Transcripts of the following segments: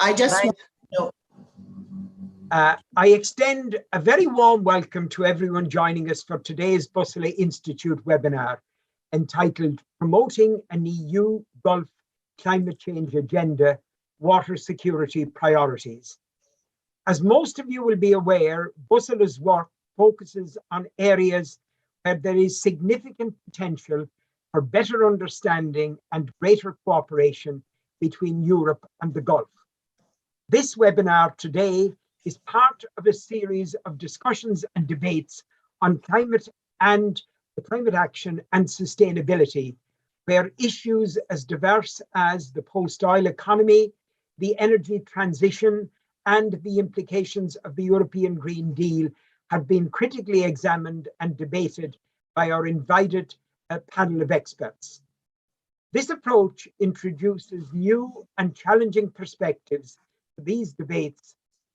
I just want to know. I extend a very warm welcome to everyone joining us for today's Bussola Institute webinar entitled Promoting an EU Gulf Climate Change Agenda, Water Security Priorities. As most of you will be aware, Bussola's work focuses on areas where there is significant potential for better understanding and greater cooperation between Europe and the Gulf. This webinar today is part of a series of discussions and debates on climate action and sustainability, where issues as diverse as the post-oil economy, the energy transition, and the implications of the European Green Deal have been critically examined and debated by our invited panel of experts. This approach introduces new and challenging perspectives to these debates,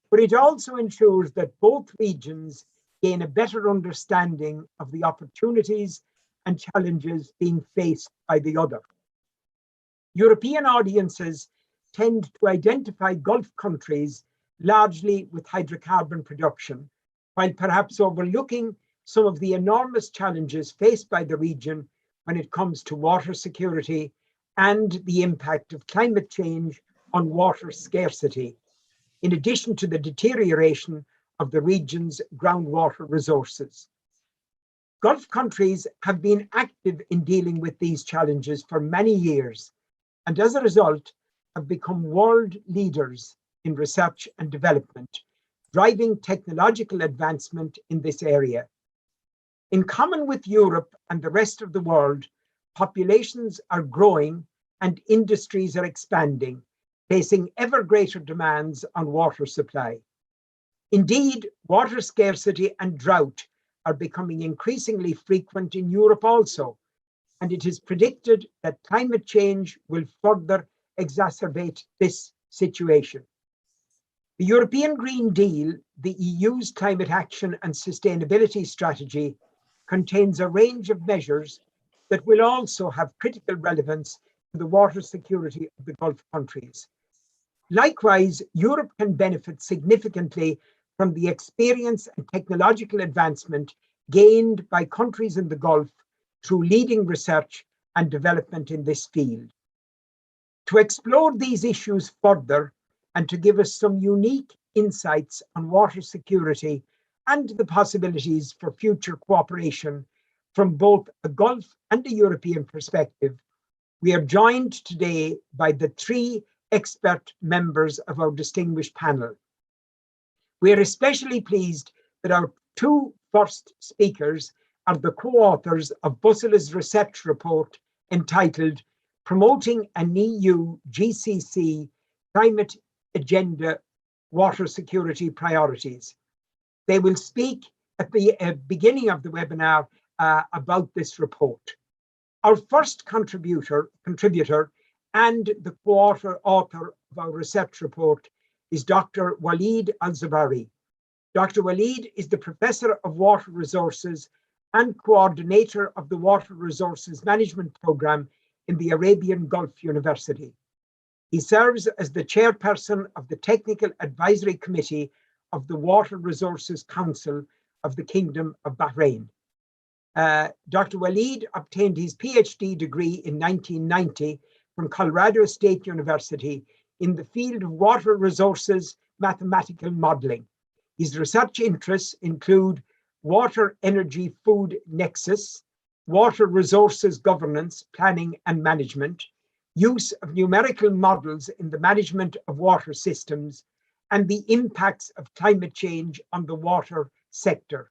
but it also ensures that both regions gain a better understanding of the opportunities and challenges being faced by the other. European audiences tend to identify Gulf countries largely with hydrocarbon production, while perhaps overlooking some of the enormous challenges faced by the region when it comes to water security and the impact of climate change on water scarcity, in addition to the deterioration of the region's groundwater resources. Gulf countries have been active in dealing with these challenges for many years, and as a result have become world leaders in research and development, driving technological advancement in this area. In common with Europe and the rest of the world, populations are growing and industries are expanding, facing ever greater demands on water supply. Indeed, water scarcity and drought are becoming increasingly frequent in Europe also, and it is predicted that climate change will further exacerbate this situation. The European Green Deal, the EU's climate action and sustainability strategy, contains a range of measures that will also have critical relevance to the water security of the Gulf countries. Likewise, Europe can benefit significantly from the experience and technological advancement gained by countries in the Gulf through leading research and development in this field. To explore these issues further and to give us some unique insights on water security and the possibilities for future cooperation from both a Gulf and a European perspective, we are joined today by the three expert members of our distinguished panel. We are especially pleased that our two first speakers are the co-authors of Bussola's research report entitled Promoting an EU-GCC Climate Agenda, Water Security Priorities. They will speak at the beginning of the webinar about this report. Our first contributor and the co-author of our research report is Dr. Walid Al-Zabari. Dr. Walid is the Professor of Water Resources and Coordinator of the Water Resources Management Programme in the Arabian Gulf University. He serves as the Chairperson of the Technical Advisory Committee of the Water Resources Council of the Kingdom of Bahrain. Dr. Walid obtained his PhD degree in 1990 from Colorado State University in the field of water resources mathematical modeling. His research interests include water energy food nexus, water resources governance, planning and management, use of numerical models in the management of water systems, and the impacts of climate change on the water sector.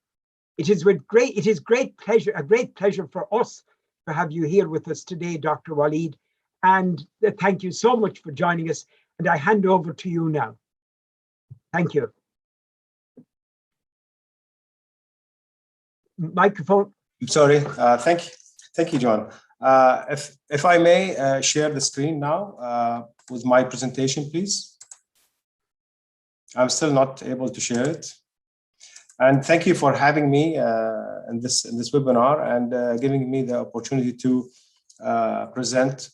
It is a great pleasure for us to have you here with us today, Dr. Walid, and thank you so much for joining us. And I hand over to you now. Thank you. Microphone. Sorry. Thank you, John. If I may share the screen now with my presentation, please. I'm still not able to share it. And thank you for having me in this webinar and giving me the opportunity to present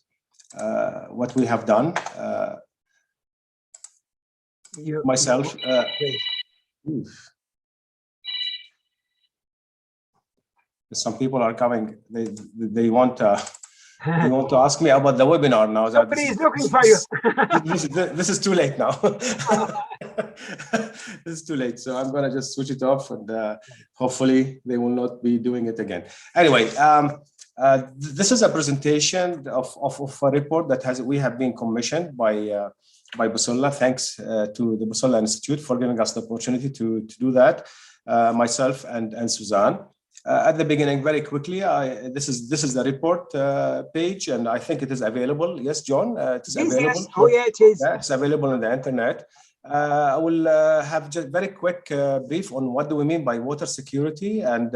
what we have done. myself. Some people are coming. They want to ask me about the webinar now. Somebody is looking for you. This is too late now. This is too late. So I'm going to just switch it off, and hopefully they will not be doing it again. Anyway, this is a presentation of a report that we have been commissioned by Bussola. Thanks to the Bussola Institute for giving us the opportunity to do that. Myself and Suzanne. At the beginning, very quickly, this is the report page, and I think it is available. Yes, John, it is available. Yes. Oh, yeah, it is. Yeah, it's available on the internet. I will have just very quick brief on what do we mean by water security, and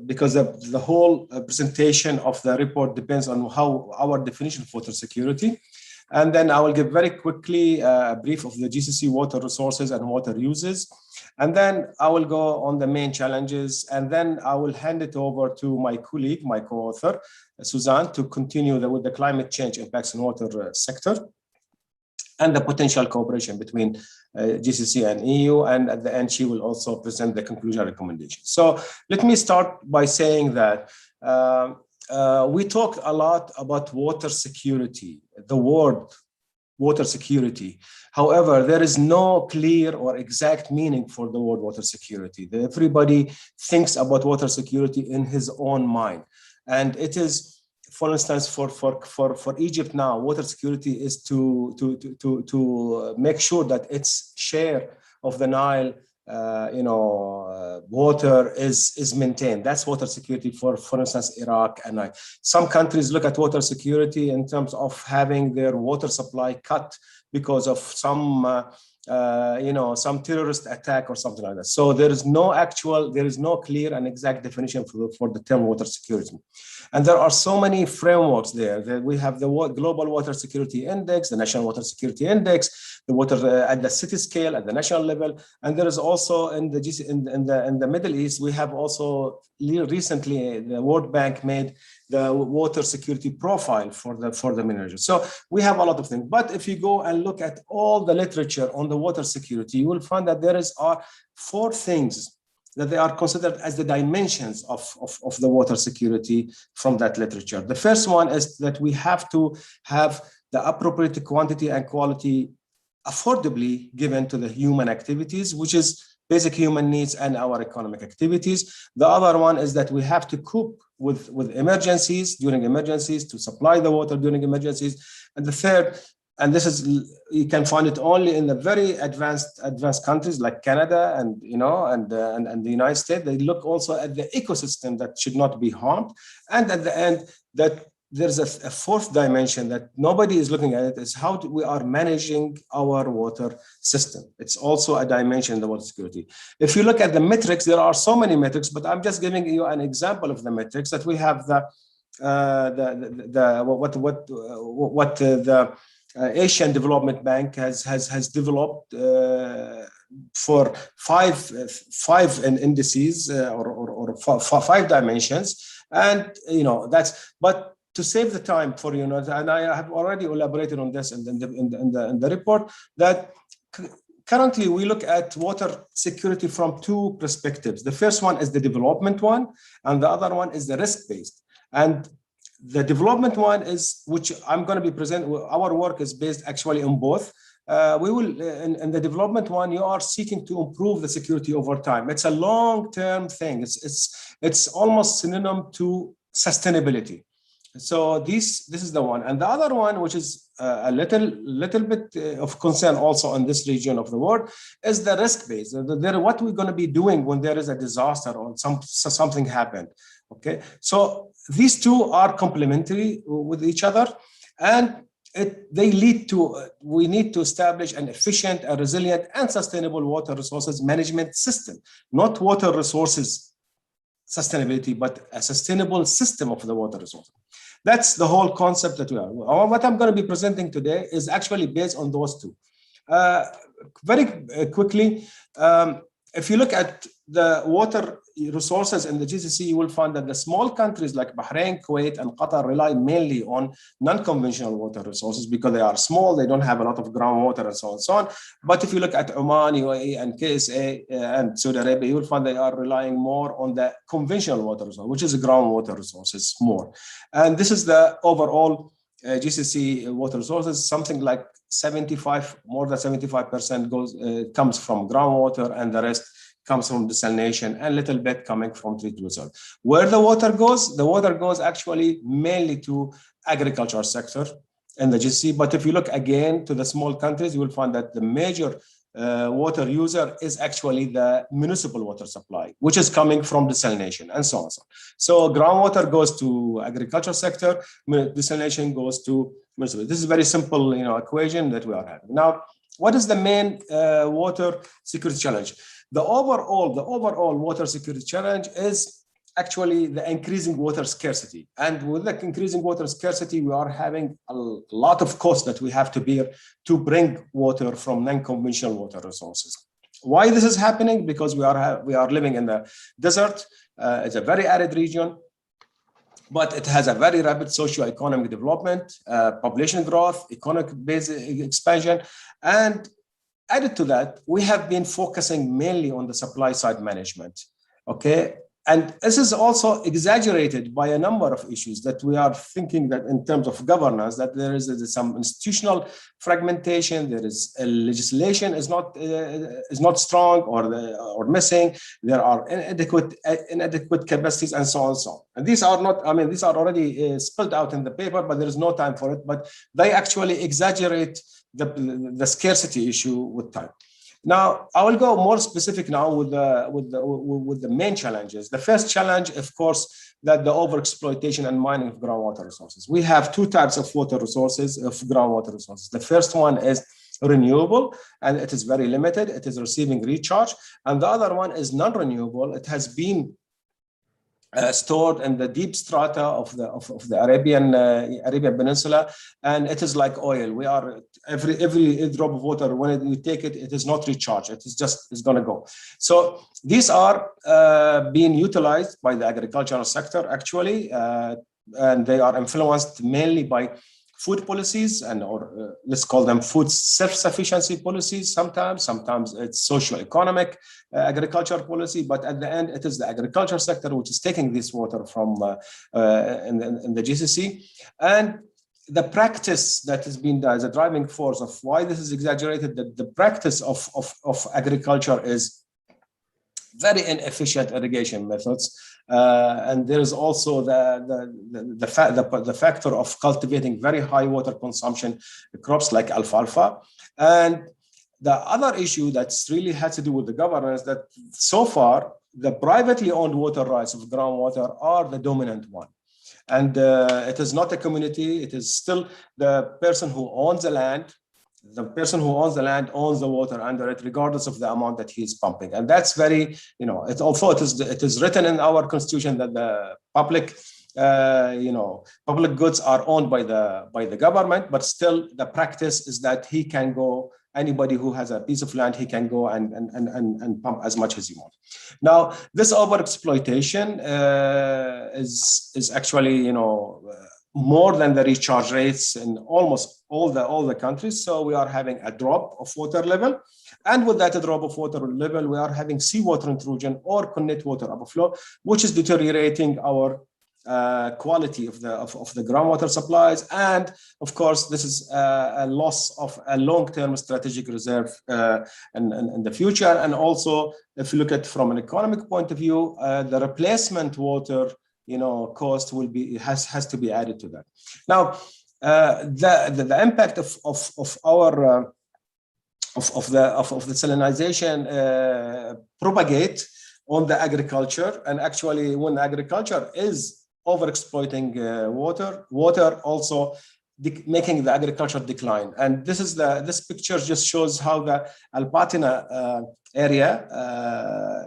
because the whole presentation of the report depends on how our definition of water security. And then I will give very quickly a brief of the GCC water resources and water uses. And then I will go on the main challenges, and then I will hand it over to my colleague, my co-author, Suzanne, to continue with the climate change impacts in water sector and the potential cooperation between GCC and EU. And at the end, she will also present the conclusion recommendations. So let me start by saying that we talk a lot about water security, the word water security. However, there is no clear or exact meaning for the word water security. Everybody thinks about water security in his own mind. And it is, for instance, for Egypt now, water security is to make sure that its share of the Nile water is maintained. That's water security for instance, Iraq and some countries look at water security in terms of having their water supply cut because of some terrorist attack or something like that. So there is no clear and exact definition for the term water security. And there are so many frameworks there that we have the Global Water Security Index, the National Water Security Index, the water at the city scale, at the national level. And there is also in the Middle East, we have also recently the World Bank made the water security profile for the minerals. So we have a lot of things. But if you go and look at all the literature on the water security, you will find that there are 4 things that they are considered as the dimensions of the water security from that literature. The first one is that we have to have the appropriate quantity and quality affordably given to the human activities, which is basic human needs and our economic activities. The other one is that we have to cope with emergencies, during emergencies, to supply the water during emergencies. And the third, and this is, you can find it only in the very advanced countries like Canada and the United States. They look also at the ecosystem that should not be harmed. And at the end, that there's a 4th dimension that nobody is looking at it, is how we are managing our water system. It's also a dimension in the water security. If you look at the metrics, there are so many metrics, but I'm just giving you an example of the metrics that we have. The Asian Development Bank has developed for five indices or 5 dimensions, and but to save the time for and I have already elaborated on this in the report, that currently we look at water security from 2 perspectives. The first one is the development one, and the other one is the risk-based. And the development one is, which I'm going to be present. Our work is based actually on both. We will, in the development one, you are seeking to improve the security over time. It's a long-term thing. It's almost synonym to sustainability. So this is the one. And the other one, which is a little bit of concern also in this region of the world, is the risk-based. What we're going to be doing when there is a disaster or something happened. Okay, so these 2 are complementary with each other, and they lead to, we need to establish an efficient, a resilient, and sustainable water resources management system, not water resources sustainability, but a sustainable system of the water resources. That's the whole concept that we are. What I'm going to be presenting today is actually based on those 2. Very quickly, if you look at the water resources in the GCC, you will find that the small countries like Bahrain, Kuwait, and Qatar rely mainly on non-conventional water resources because they are small, they don't have a lot of groundwater and so on and so on. But if you look at Oman, UAE, and KSA, and Saudi Arabia, you will find they are relying more on the conventional water resource, which is groundwater resources more. And this is the overall GCC water resources, something like more than 75% comes from groundwater, and the rest comes from desalination, and a little bit coming from treated water. Where the water goes actually mainly to agriculture sector in the GCC. But if you look again to the small countries, you will find that the major water user is actually the municipal water supply, which is coming from desalination and so on. So groundwater goes to agriculture sector, desalination goes to municipal. This is a very simple, equation that we are having. Now, what is the main water security challenge? The overall water security challenge is actually the increasing water scarcity. And with the increasing water scarcity, we are having a lot of costs that we have to bear to bring water from non-conventional water resources. Why this is happening? Because we are living in the desert. It's a very arid region, but it has a very rapid socio-economic development, population growth, economic base expansion, and added to that, we have been focusing mainly on the supply side management, okay? And this is also exaggerated by a number of issues that we are thinking that in terms of governance, that there is some institutional fragmentation, there is legislation is not strong or missing, there are inadequate capacities and so on and so on. And these are not, these are already spelled out in the paper, but there is no time for it, but they actually exaggerate the scarcity issue with time. Now, I will go more specific now with the main challenges. The first challenge, of course, that the overexploitation and mining of groundwater resources. We have two types of water resources, of groundwater resources. The first one is renewable, and it is very limited. It is receiving recharge. And the other one is non-renewable. It has been stored in the deep strata of the Arabian Peninsula, and it is like oil. We are every drop of water, when you take it, it is not recharged. It's going to go. So these are being utilized by the agricultural sector actually, and they are influenced mainly by food policies or let's call them food self-sufficiency policies. Sometimes it's socio-economic agriculture policy, but at the end it is the agriculture sector which is taking this water from in the GCC. And the practice that has been done as a driving force of why this is exaggerated, that the practice of agriculture is very inefficient irrigation methods. And there is also the factor of cultivating very high water consumption crops like alfalfa. And the other issue that's really had to do with the governance, that so far the privately owned water rights of groundwater are the dominant one. And it is not a community, it is still the person who owns the land. The person who owns the land owns the water under it, regardless of the amount that he is pumping. And that's very, it is written in our constitution that the public goods are owned by the government, but still the practice is that he can go, anybody who has a piece of land, he can go and pump as much as he wants. Now, this overexploitation is actually, more than the recharge rates in almost all the countries. So we are having a drop of water level. And with that drop of water level, we are having seawater intrusion or connate water overflow, which is deteriorating our quality of the groundwater supplies. And of course, this is a loss of a long-term strategic reserve in the future. And also, if you look at from an economic point of view, the replacement water cost will be has to be added to that. Now, the impact of our of the salinization propagate on the agriculture, and actually, when agriculture is overexploiting water also making the agriculture decline. And this picture just shows how the Al Batina area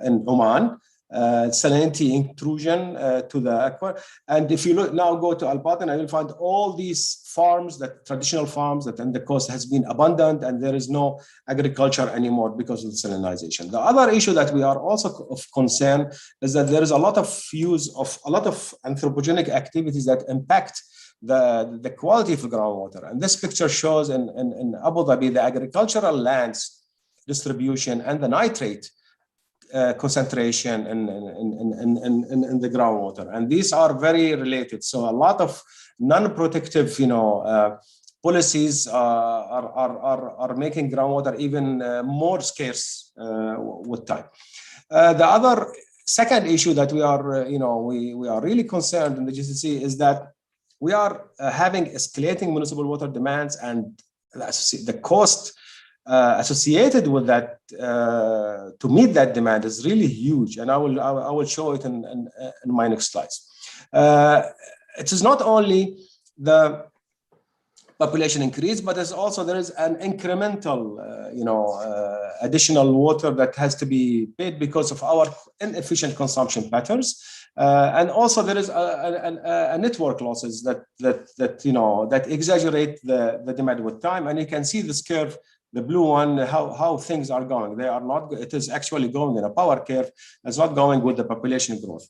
in Oman. salinity intrusion to the aquifer. And if you now go to Al Batin, you will find all these farms, that traditional farms that on the coast has been abandoned, and there is no agriculture anymore because of the salinization. The other issue that we are also of concern is that there is a lot of use of a lot of anthropogenic activities that impact the quality of groundwater. And this picture shows in Abu Dhabi the agricultural lands distribution and the nitrate concentration in the groundwater, and these are very related. So a lot of non-protective, policies are making groundwater even more scarce with time. The other second issue that we are, we are really concerned in the GCC is that we are having escalating municipal water demands, and the cost associated with that to meet that demand is really huge, and I will show it in my next slides. It is not only the population increase, but there is an incremental, additional water that has to be paid because of our inefficient consumption patterns, and also there is a network losses that exaggerate the demand with time, and you can see this curve. The blue one, how things are going. They are not. It is actually going in a power curve. It's not going with the population growth.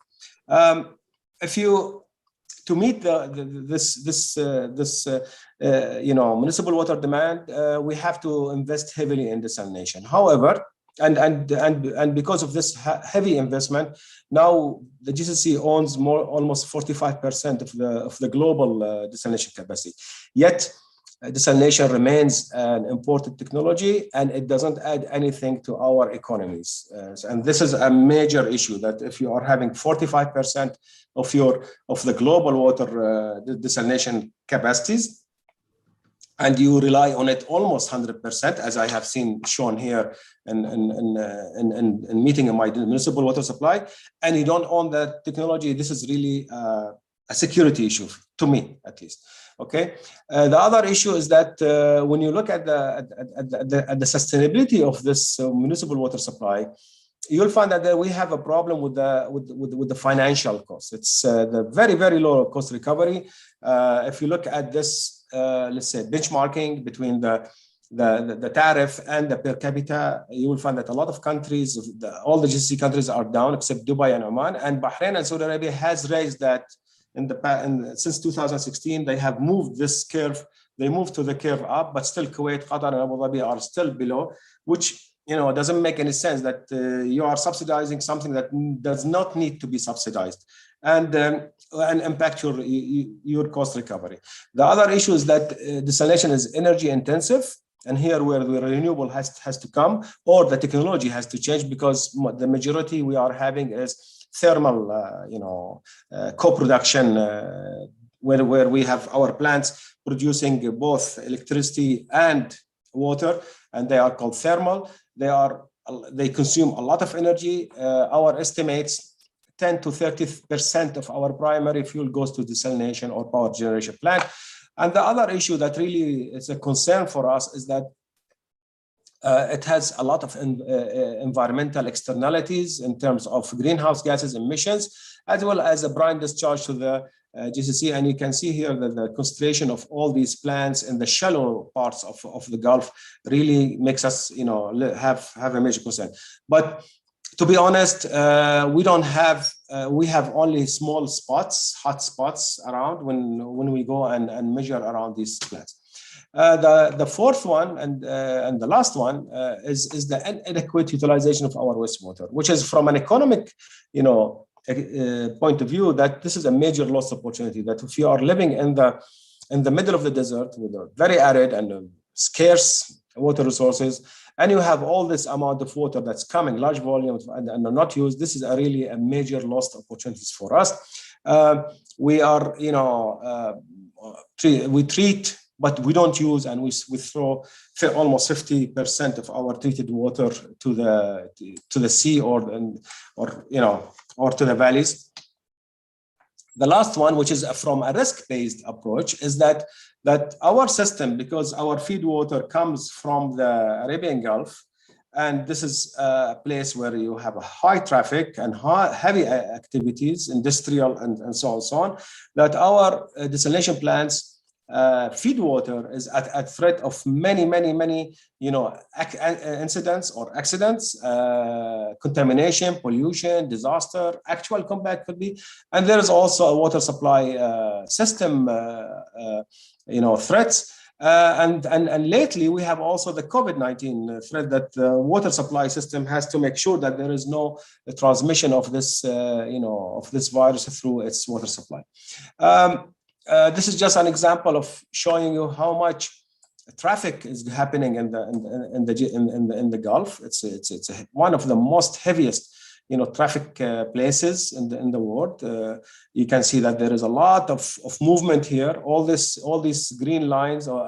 To meet this municipal water demand, we have to invest heavily in desalination. However, and because of this heavy investment, now the GCC owns almost 45% of the global desalination capacity. Yet, desalination remains an important technology, and it doesn't add anything to our economies. And this is a major issue, that if you are having 45% of the global water desalination capacities, and you rely on it almost 100%, as I have seen shown here in meeting in my municipal water supply, and you don't own that technology, this is really a security issue, to me at least. Okay. The other issue is that when you look at the sustainability of this municipal water supply, you'll find that we have a problem with the financial cost. It's the very, very low cost recovery. If you look at this, let's say, benchmarking between the tariff and the per capita, you will find that a lot of countries, all the GCC countries are down except Dubai and Oman, and Bahrain and Saudi Arabia has raised that. Since 2016, they have moved this curve. They moved to the curve up, but still Kuwait, Qatar, and Abu Dhabi are still below, which doesn't make any sense that you are subsidizing something that does not need to be subsidized, and impact your cost recovery. The other issue is that desalination is energy intensive, and here where the renewable has to come, or the technology has to change, because the majority we are having is thermal, co-production, where we have our plants producing both electricity and water, and they are called thermal. They consume a lot of energy. Our estimates, 10 to 30% of our primary fuel goes to desalination or power generation plant. And the other issue that really is a concern for us is that it has a lot of environmental externalities in terms of greenhouse gases emissions, as well as a brine discharge to the GCC. And you can see here that the concentration of all these plants in the shallow parts of the Gulf really makes us, have a major concern. But to be honest, we have only small spots, hot spots around when we go and measure around these plants. The fourth one and the last one is the inadequate utilization of our wastewater, which is from an economic, point of view, that this is a major lost opportunity. That if you are living in the middle of the desert with a very arid and scarce water resources, and you have all this amount of water that's coming, large volumes, and are not used, this is really a major lost opportunities for us. We are, we treat, but we don't use, and we throw almost 50% of our treated water to the sea or to the valleys. The last one, which is from a risk-based approach, is that our system, because our feed water comes from the Arabian Gulf, And this is a place where you have a high traffic and heavy activities, industrial and so on, that our desalination plants feed water is at threat of many, incidents or accidents, contamination, pollution, disaster, actual combat could be. And there is also a water supply system, threats. And lately we have also the COVID-19 threat that the water supply system has to make sure that there is no transmission of this, of this virus through its water supply. This is just an example of showing you how much traffic is happening in the Gulf. It's one of the most heaviest traffic places in the world. You can see that there is a lot of movement here. All these green lines, or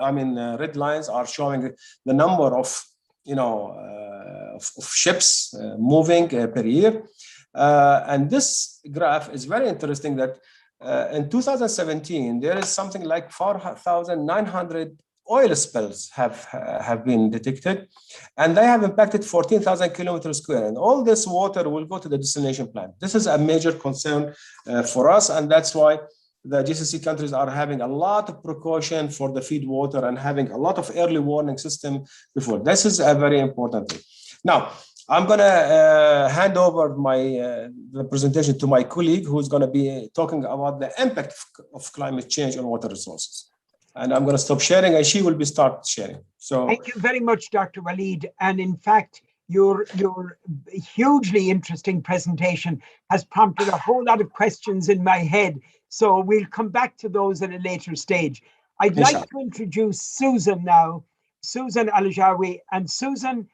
red lines, are showing the number of of ships moving per year. And this graph is very interesting. That in 2017 there is something like 4,900 oil spills have been detected, and they have impacted 14,000 kilometers square. And all this water will go to the desalination plant. This is a major concern for us, and that's why the GCC countries are having a lot of precaution for the feed water and having a lot of early warning system before. This is a very important thing. Now, I'm going to hand over the presentation to my colleague, who's going to be talking about the impact of climate change on water resources. And I'm going to stop sharing, and she will start sharing. So thank you very much, Dr. Walid. And in fact, your hugely interesting presentation has prompted a whole lot of questions in my head. So we'll come back to those at a later stage. I'd like to introduce Susan now, Susan Al-Jawi. And Susan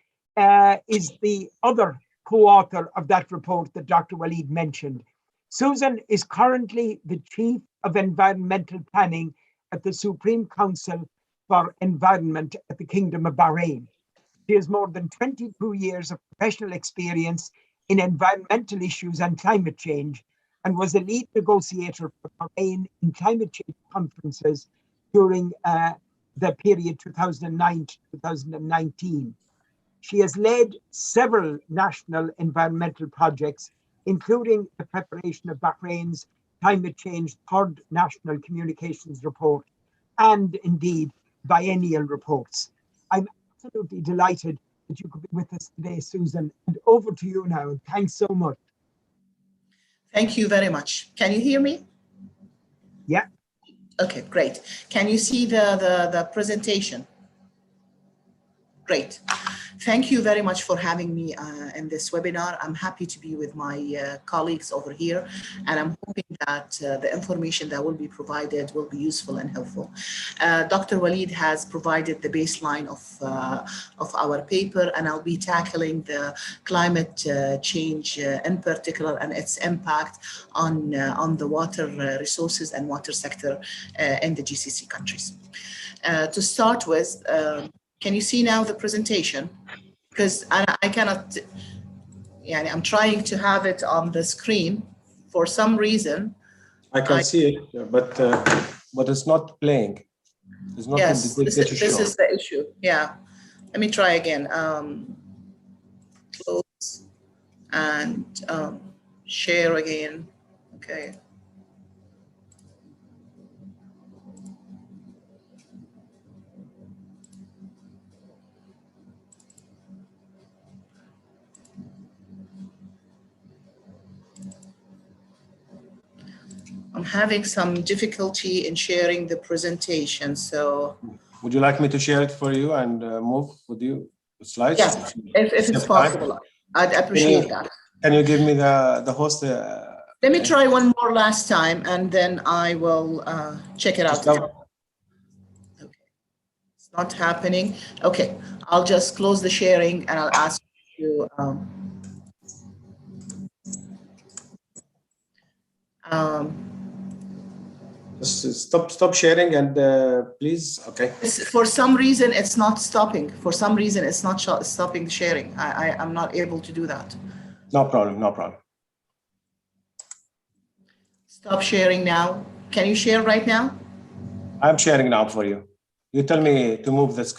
is the other co-author of that report that Dr. Walid mentioned. Susan is currently the Chief of Environmental Planning at the Supreme Council for Environment at the Kingdom of Bahrain. She has more than 22 years of professional experience in environmental issues and climate change, and was a lead negotiator for Bahrain in climate change conferences during the period 2009 to 2019. She has led several national environmental projects, including the preparation of Bahrain's climate change third national communications report, and indeed biennial reports. I'm absolutely delighted that you could be with us today, Susan, and over to you now, and thanks so much. Thank you very much. Can you hear me? Yeah. Okay, great. Can you see the presentation? Great. Thank you very much for having me in this webinar. I'm happy to be with my colleagues over here, and I'm hoping that the information that will be provided will be useful and helpful. Dr. Walid has provided the baseline of our paper, and I'll be tackling the climate change in particular and its impact on the water resources and water sector in the GCC countries. To start with, can you see now the presentation? Because I cannot, I'm trying to have it on the screen for some reason. I can see it, but it's not playing. It's not. Yes, this is the issue. Yeah, let me try again. Close and share again. Okay. I'm having some difficulty in sharing the presentation, so. Would you like me to share it for you and move with you the slides? Yes, if it's possible, I'd appreciate that. Can you give me the host? Let me try one more last time, and then I will check it out. Okay, it's not happening. Okay, I'll just close the sharing, and I'll ask you. Stop sharing and please. Okay. For some reason, it's not stopping. For some reason, it's not stopping the sharing. I'm not able to do that. No problem. No problem. Stop sharing now. Can you share right now? I'm sharing now for you. You tell me to move this.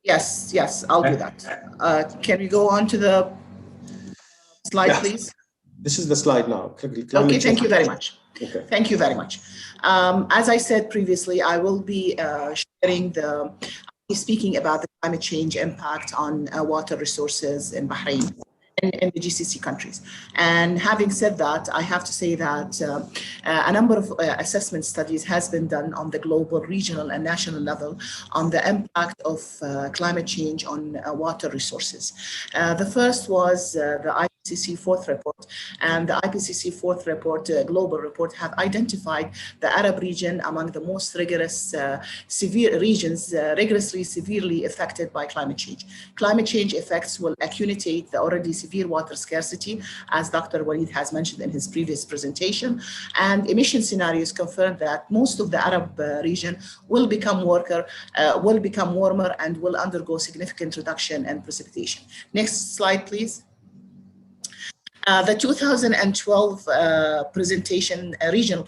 Yes, I'll do that. Can we go on to the slide, please? This is the slide now. Okay, thank you very much. Okay. Thank you very much. As I said previously, I will be speaking about the climate change impact on water resources in Bahrain and the GCC countries. And having said that, I have to say that a number of assessment studies has been done on the global, regional, and national level on the impact of climate change on water resources. The first was the IPCC fourth report, and the IPCC fourth report, global report, have identified the Arab region among the most rigorous, severe regions, rigorously, severely affected by climate change. Climate change effects will accumulate the already severe water scarcity, as Dr. Walid has mentioned in his previous presentation, and emission scenarios confirm that most of the Arab region will become warmer and will undergo significant reduction in precipitation. Next slide, please. The 2012 presentation, regional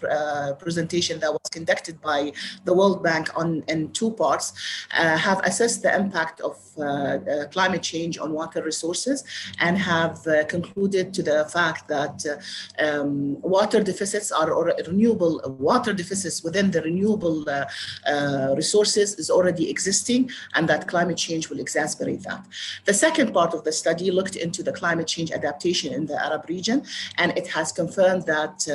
presentation that was conducted by the World Bank in two parts, have assessed the impact of climate change on water resources and have concluded to the fact that water deficits or renewable water deficits within the renewable resources is already existing, and that climate change will exacerbate that. The second part of the study looked into the climate change adaptation in the Arab region, and it has confirmed that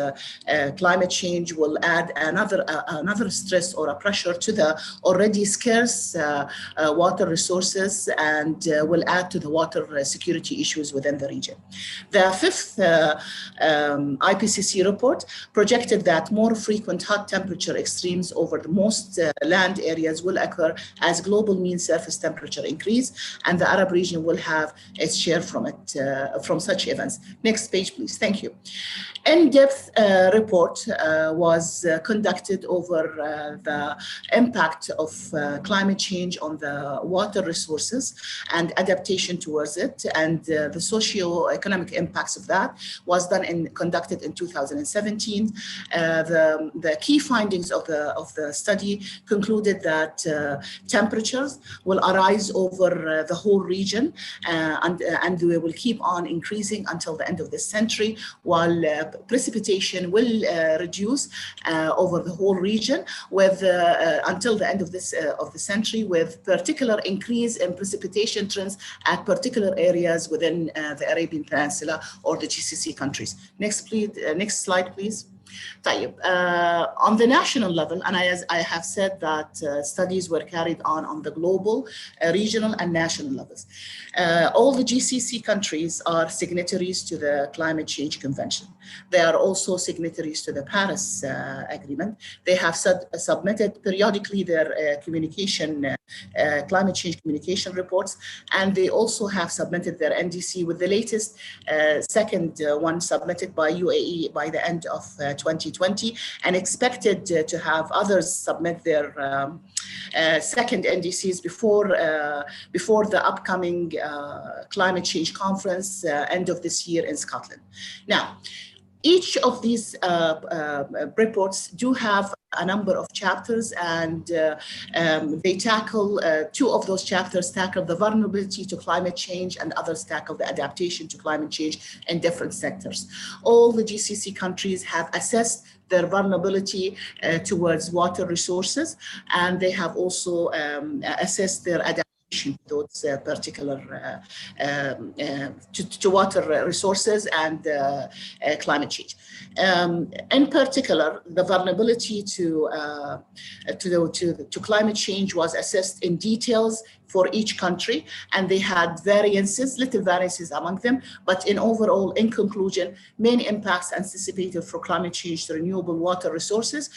climate change will add another stress or a pressure to the already scarce water resources and will add to the water security issues within the region. The fifth IPCC report projected that more frequent hot temperature extremes over the most land areas will occur as global mean surface temperature increase, and the Arab region will have its share from it, from such events. Next page, please. Thank you. In-depth report was conducted over the impact of climate change on the water resources and adaptation towards it, and the socio-economic impacts of that was conducted in 2017. The key findings of the study concluded that temperatures will arise over the whole region, and they will keep on increasing until the end of this century, while precipitation will reduce over the whole region with until the end of the century, with particular increase in precipitation trends at particular areas within the Arabian Peninsula or the GCC countries. Next, please. Next slide, please. On the national level, and as I have said that studies were carried on the global, regional, and national levels. All the GCC countries are signatories to the Climate Change Convention. They are also signatories to the Paris Agreement. They have submitted periodically their climate change communication reports, and they also have submitted their NDC, with the latest second one submitted by UAE by the end of 2020, and expected to have others submit their second NDCs before the upcoming climate change conference end of this year in Scotland. Now, each of these reports do have a number of chapters, and they tackle, two of those chapters tackle the vulnerability to climate change, and others tackle the adaptation to climate change in different sectors. All the GCC countries have assessed their vulnerability towards water resources, and they have also assessed their adaptation to those particular to water resources and climate change. In particular, the vulnerability to climate change was assessed in details for each country, and they had little variances among them, but in conclusion, main impacts anticipated for climate change to renewable water resources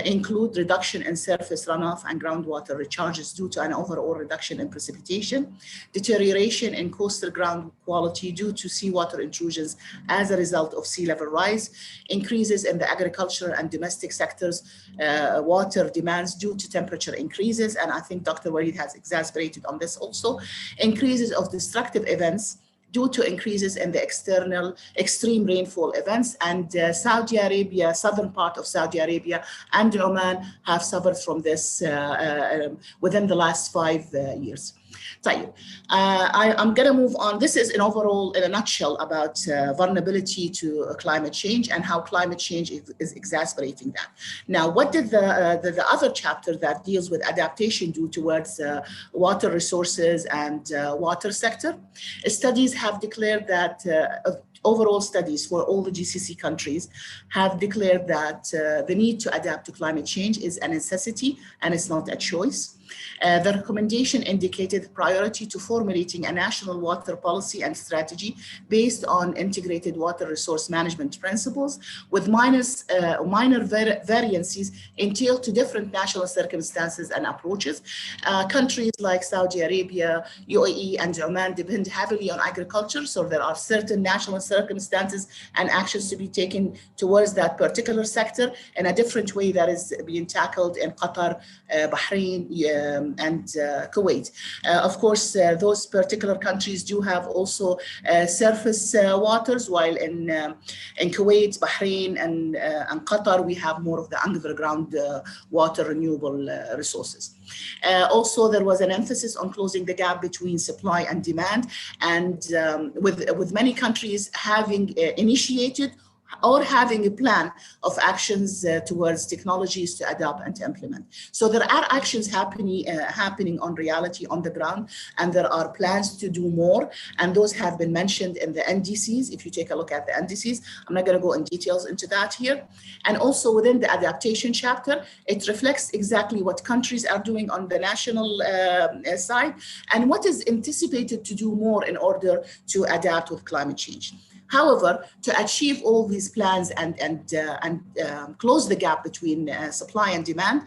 include reduction in surface runoff and groundwater recharges due to an overall reduction in precipitation, deterioration in coastal ground quality due to seawater intrusions as a result of sea level rise, increases in the agricultural and domestic sectors, water demands due to temperature increases, and I think Dr. Walid has exacerbated on this also, increases of destructive events due to increases in the external extreme rainfall events. And Saudi Arabia, southern part of Saudi Arabia and Oman have suffered from this within the last 5 years. I'm going to move on. This is an overall, in a nutshell, about vulnerability to climate change and how climate change is exacerbating that. Now, what did the other chapter that deals with adaptation do towards water resources and water sector? Studies have declared that overall studies for all the GCC countries have declared that the need to adapt to climate change is a necessity and it's not a choice. The recommendation indicated priority to formulating a national water policy and strategy based on integrated water resource management principles with minor variances entailed to different national circumstances and approaches. Countries like Saudi Arabia, UAE, and Oman depend heavily on agriculture, so there are certain national circumstances and actions to be taken towards that particular sector in a different way that is being tackled in Qatar, Bahrain, and Kuwait. Of course, those particular countries do have also surface waters, while in Kuwait, Bahrain, and Qatar, we have more of the underground water renewable resources. Also, there was an emphasis on closing the gap between supply and demand, and with many countries having initiated or having a plan of actions towards technologies to adapt and to implement. So there are actions happening on reality on the ground, and there are plans to do more, and those have been mentioned in the NDCs. If you take a look at the NDCs, I'm not going to go in details into that here. And also within the adaptation chapter, it reflects exactly what countries are doing on the national side and what is anticipated to do more in order to adapt with climate change. However, to achieve all these plans and close the gap between supply and demand,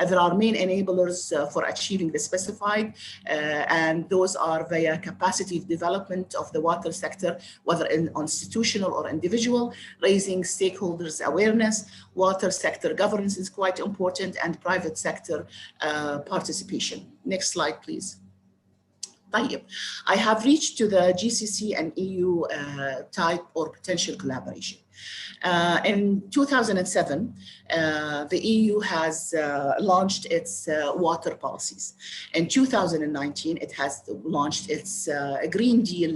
there are main enablers for achieving the specified, and those are via capacity development of the water sector, whether in institutional or individual, raising stakeholders' awareness, water sector governance is quite important, and private sector participation. Next slide, please. I have reached to the GCC and EU type or potential collaboration. In 2007, the EU has launched its water policies. In 2019, it has launched its Green Deal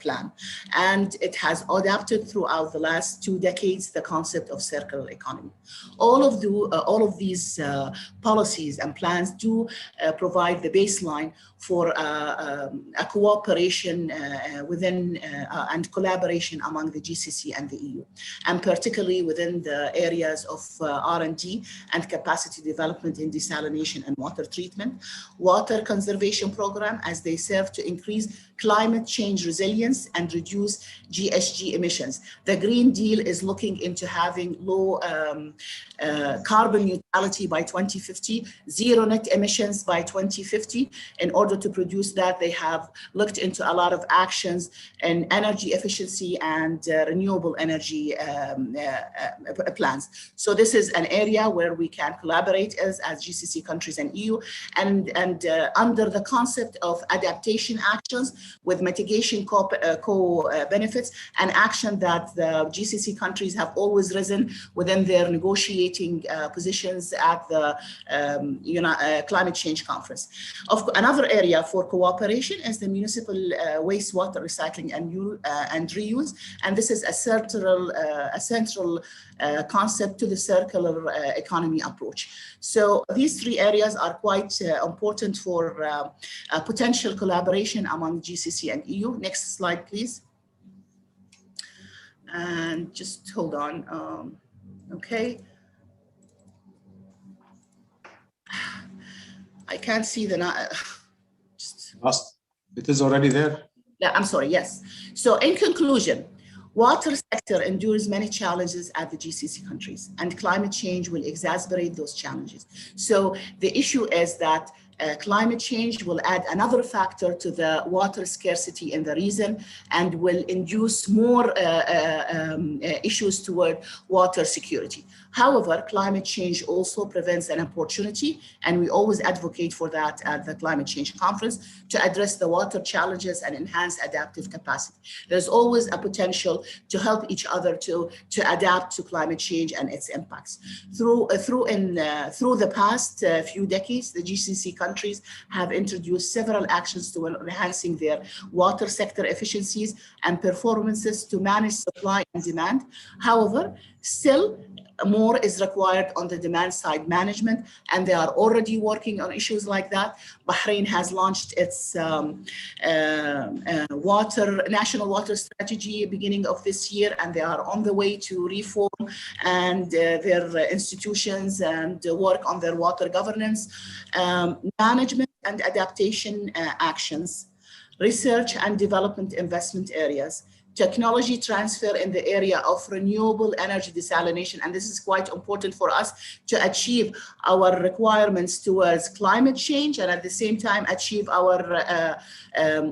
plan, and it has adapted throughout the last 2 decades the concept of circular economy. All of these policies and plans do provide the baseline for a cooperation within and collaboration among the GCC and the EU, and particularly within the areas of R&D and capacity development in desalination and water treatment, water conservation program, as they serve to increase climate change resilience and reduce GHG emissions. The Green Deal is looking into having low carbon neutrality by 2050, zero net emissions by 2050. In order to produce that, they have looked into a lot of actions in energy efficiency and renewable energy plans. So this is an area where we can collaborate as GCC countries and EU, and under the concept of adaptation actions with mitigation co-benefits, an action that the GCC countries have always risen within their negotiating positions at the climate change conference. Another area for cooperation is the municipal wastewater recycling and reuse, and this is a central concept to the circular economy approach. So these 3 areas are quite important for potential collaboration among GCC and EU. Next slide, please. And just hold on. Okay. I can't see the... It is already there. Yeah, I'm sorry, yes. So in conclusion, water sector endures many challenges at the GCC countries, and climate change will exacerbate those challenges. So the issue is that Climate change will add another factor to the water scarcity in the region and will induce more issues toward water security. However, climate change also presents an opportunity, and we always advocate for that at the Climate Change Conference, to address the water challenges and enhance adaptive capacity. There's always a potential to help each other to adapt to climate change and its impacts. Through the past few decades, the GCC countries have introduced several actions to enhancing their water sector efficiencies and performances to manage supply and demand. However, still more is required on the demand side management, and they are already working on issues like that. Bahrain has launched its national water strategy beginning of this year, and they are on the way to reform and their institutions and work on their water governance, management and adaptation actions, research and development investment areas, technology transfer in the area of renewable energy desalination. And this is quite important for us to achieve our requirements towards climate change and at the same time achieve our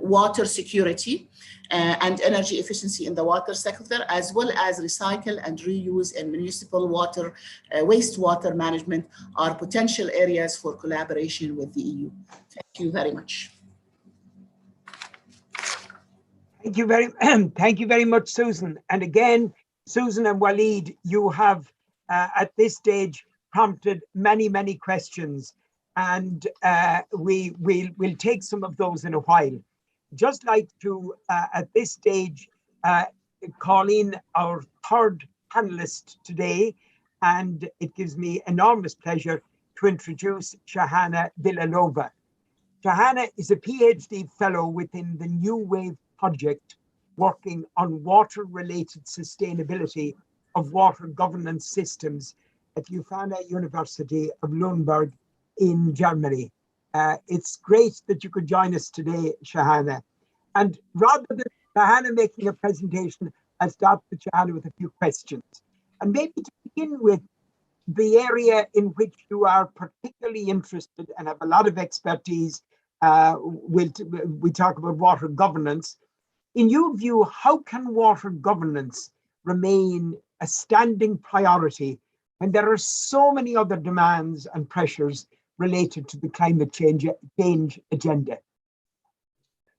water security and energy efficiency in the water sector, as well as recycle and reuse in municipal water, wastewater management are potential areas for collaboration with the EU. Thank you very much. Thank you very much, Susan. And again, Susan and Walid, you have at this stage prompted many questions, and we'll take some of those in a while. Just like to at this stage call in our third panelist today, and it gives me enormous pleasure to introduce Shahana Bilalova. Shahana is a PhD fellow within the New Wave project working on water-related sustainability of water governance systems at Leuphana University of Nuremberg in Germany. It's great that you could join us today, Shahana. And rather than Shahana making a presentation, I'll start with Shahana with a few questions. And maybe to begin with, the area in which you are particularly interested and have a lot of expertise, we talk about water governance. In your view, how can water governance remain a standing priority when there are so many other demands and pressures related to the climate change agenda?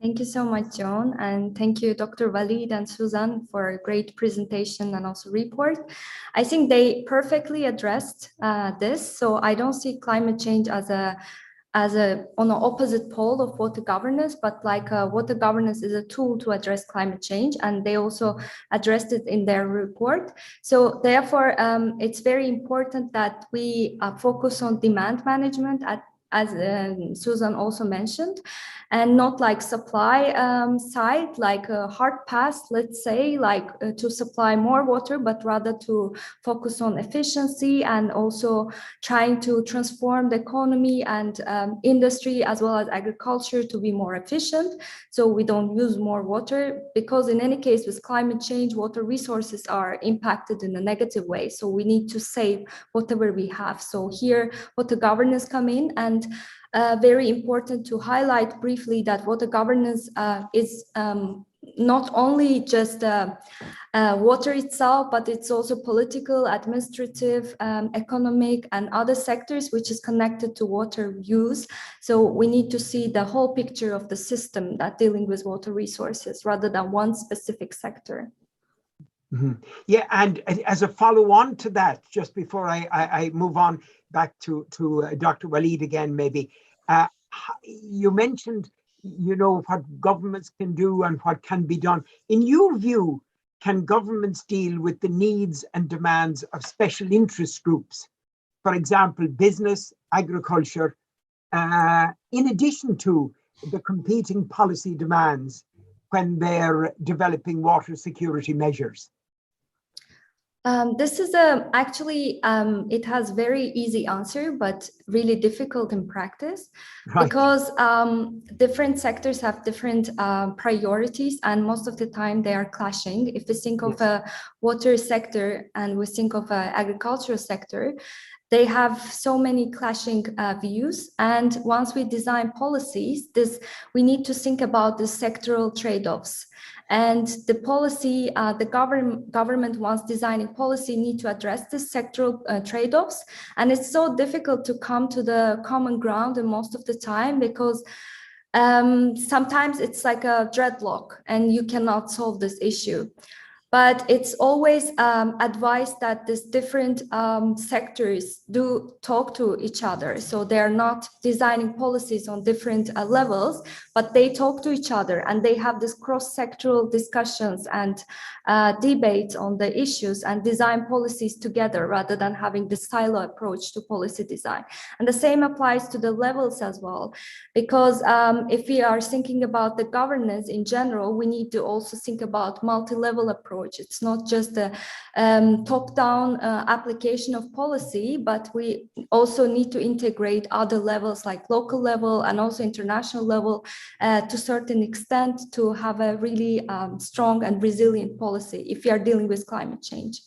Thank you so much, John, and thank you, Dr. Walid and Susan, for a great presentation and also report. I think they perfectly addressed this, so I don't see climate change as on the opposite pole of water governance, but like water governance is a tool to address climate change, and they also addressed it in their report. So therefore, it's very important that we focus on demand management as Susan also mentioned, and not like supply side, like a hard pass, let's say, like to supply more water, but rather to focus on efficiency and also trying to transform the economy and industry as well as agriculture to be more efficient, so we don't use more water, because in any case with climate change, water resources are impacted in a negative way, so we need to save whatever we have. So here water governance come in, and very important to highlight briefly that water governance is not only just water itself, but it's also political, administrative, economic, and other sectors which is connected to water use. So we need to see the whole picture of the system that dealing with water resources rather than one specific sector. Mm-hmm. Yeah, and as a follow-on to that, just before I move on back to Dr. Walid again, maybe, you mentioned, you know, what governments can do and what can be done. In your view, can governments deal with the needs and demands of special interest groups, for example, business, agriculture, in addition to the competing policy demands when they're developing water security measures? This is actually, it has very easy answer, but really difficult in practice, right? Because different sectors have different priorities, and most of the time they are clashing. If we think of a water sector and we think of an agricultural sector, they have so many clashing views. And once we design policies, we need to think about the sectoral trade-offs. And the policy, the government, once designing policy, need to address this sectoral trade-offs. And it's so difficult to come to the common ground and most of the time, because sometimes it's like a dreadlock and you cannot solve this issue. But it's always advised that these different sectors do talk to each other. So they're not designing policies on different levels, but they talk to each other and they have this cross-sectoral discussions and debates on the issues and design policies together rather than having the silo approach to policy design. And the same applies to the levels as well, because if we are thinking about the governance in general, we need to also think about multi-level approach. It's not just a top-down application of policy, but we also need to integrate other levels like local level and also international level to a certain extent to have a really strong and resilient policy if we are dealing with climate change.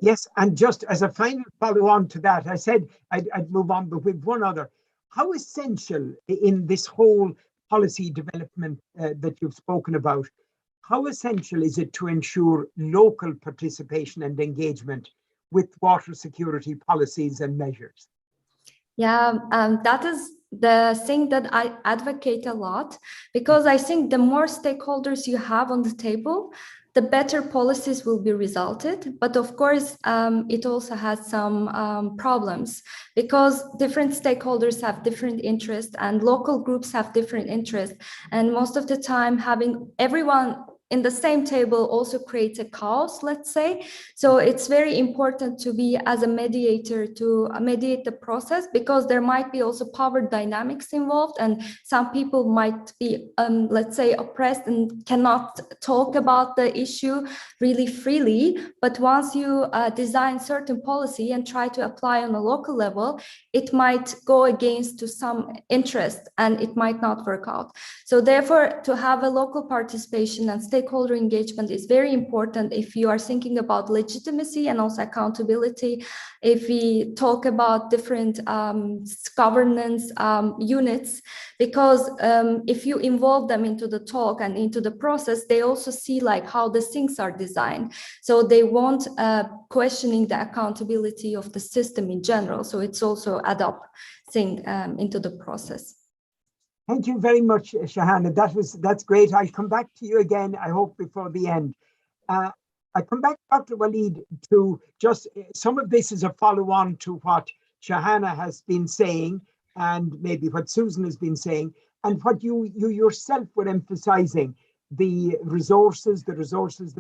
Yes, and just as a final follow-on to that, I said I'd move on, but with one other. How essential in this whole policy development that you've spoken about, how essential is it to ensure local participation and engagement with water security policies and measures? Yeah, that is the thing that I advocate a lot, because I think the more stakeholders you have on the table, the better policies will be resulted. But of course, it also has some problems, because different stakeholders have different interests and local groups have different interests. And most of the time, having everyone in the same table also creates a chaos, let's say. So it's very important to be as a mediator to mediate the process, because there might be also power dynamics involved and some people might be, let's say, oppressed and cannot talk about the issue really freely. But once you design certain policy and try to apply on a local level, it might go against to some interest and it might not work out. So therefore, to have a local participation and stakeholder engagement is very important if you are thinking about legitimacy and also accountability. If we talk about different governance units, because if you involve them into the talk and into the process, they also see like how the things are designed. So they won't questioning the accountability of the system in general. So it's also adopting into the process. Thank you very much, Shahana. That's great. I'll come back to you again, I hope, before the end. I come back, Dr. Walid, to just some of this is a follow-on to what Shahana has been saying and maybe what Susan has been saying, and what you yourself were emphasizing, the resources that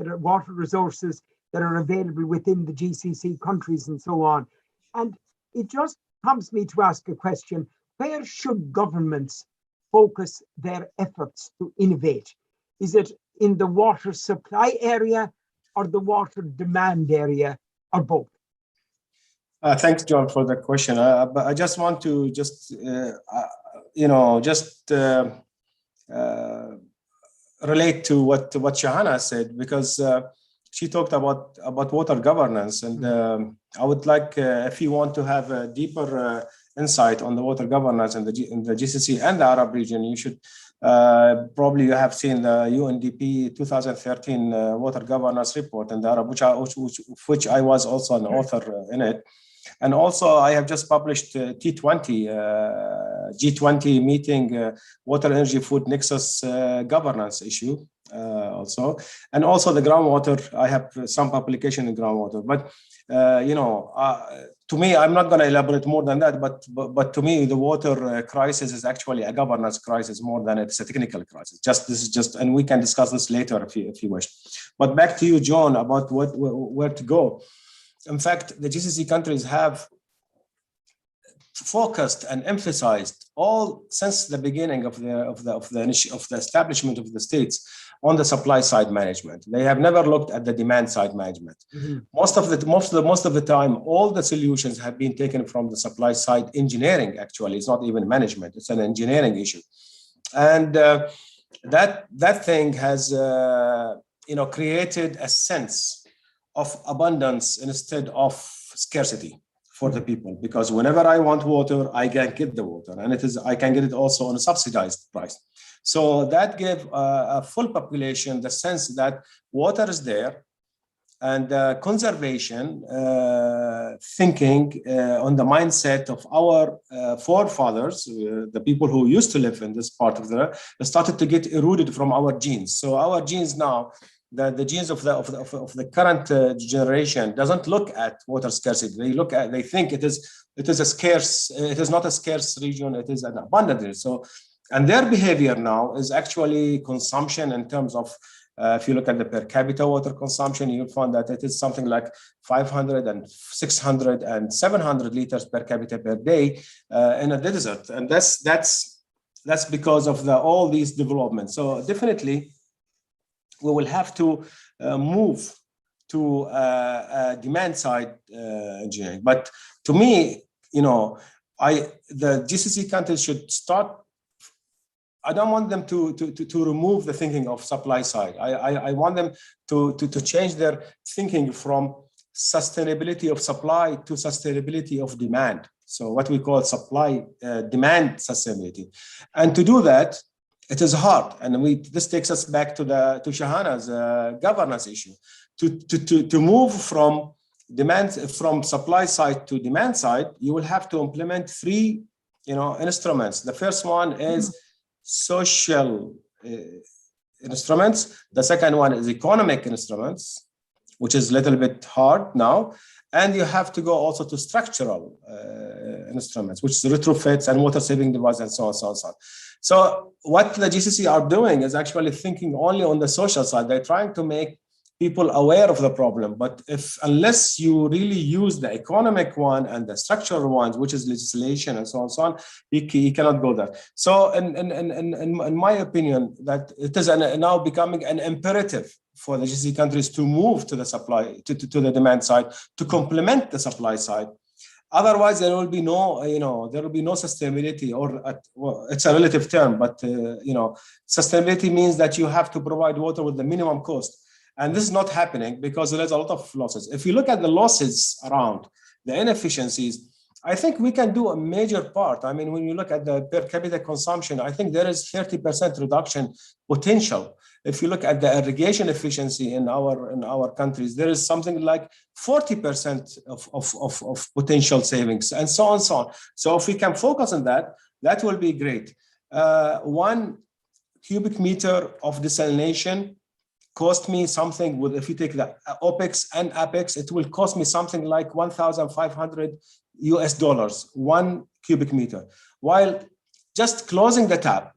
are water resources that are available within the GCC countries and so on. And it just prompts me to ask a question: where should governments focus their efforts to innovate? Is it in the water supply area or the water demand area, or both? Thanks, John, for the question. But I just want to relate to what Shahana said, because she talked about water governance, and I would like, if you want to have a deeper insight on the water governance in the GCC and the Arab region, you should probably you have seen the UNDP 2013 water governance report in the Arab, which I was also an author in it. And also I have just published T20, G20 meeting, water, energy, food nexus governance issue also. And also the groundwater, I have some publication in groundwater. But, to me, I'm not going to elaborate more than that, but to me, the water crisis is actually a governance crisis more than it's a technical crisis. And we can discuss this later if you wish. But back to you, John, about where to go. In fact, the GCC countries have focused and emphasized all since the beginning of the establishment of the states on the supply side management. They have never looked at the demand side management. Mm-hmm. Most of the time, all the solutions have been taken from the supply side engineering. Actually, it's not even management; it's an engineering issue, and that thing has created a sense of abundance instead of scarcity. for the people, because whenever I want water, I can get the water, and I can get it also on a subsidized price. So that gave a full population the sense that water is there, and conservation thinking on the mindset of our forefathers, the people who used to live in this part of the earth, started to get eroded from our genes. So our genes now, the genes of the current generation doesn't look at water scarcity. They think it is a scarce. It is not a scarce region. It is an abundant region. So, and their behavior now is actually consumption in terms of. If you look at the per capita water consumption, you'll find that it is something like 500 and 600 and 700 liters per capita per day in a desert, and that's because of all these developments. So definitely, we will have to move to demand side engineering. But to me, the GCC countries should start. I don't want them to remove the thinking of supply side. I want them to change their thinking from sustainability of supply to sustainability of demand. So what we call supply demand sustainability. And to do that, it is hard. And this takes us back to Shahana's governance issue. To move from supply side to demand side, you will have to implement three instruments. The first one is social instruments. The second one is economic instruments, which is a little bit hard now. And you have to go also to structural instruments, which is retrofits and water saving devices and so on, so on, so on. So what the GCC are doing is actually thinking only on the social side. They're trying to make people aware of the problem, but unless you really use the economic one and the structural ones, which is legislation and so on, you cannot go there. So, in my opinion, that it is now becoming an imperative for the GCC countries to move to the supply to the demand side to complement the supply side. Otherwise, there will be no sustainability, or it's a relative term, but sustainability means that you have to provide water with the minimum cost. And this is not happening because there's a lot of losses. If you look at the losses around, the inefficiencies, I think we can do a major part. I mean, when you look at the per capita consumption, I think there is 30% reduction potential. If you look at the irrigation efficiency in our countries, there is something like 40% of potential savings, and so on, so on. So if we can focus on that, that will be great. 1 cubic meter of desalination cost me something with, if you take the OPEX and APEX, it will cost me something like $1,500 US, 1 cubic meter. While just closing the tap,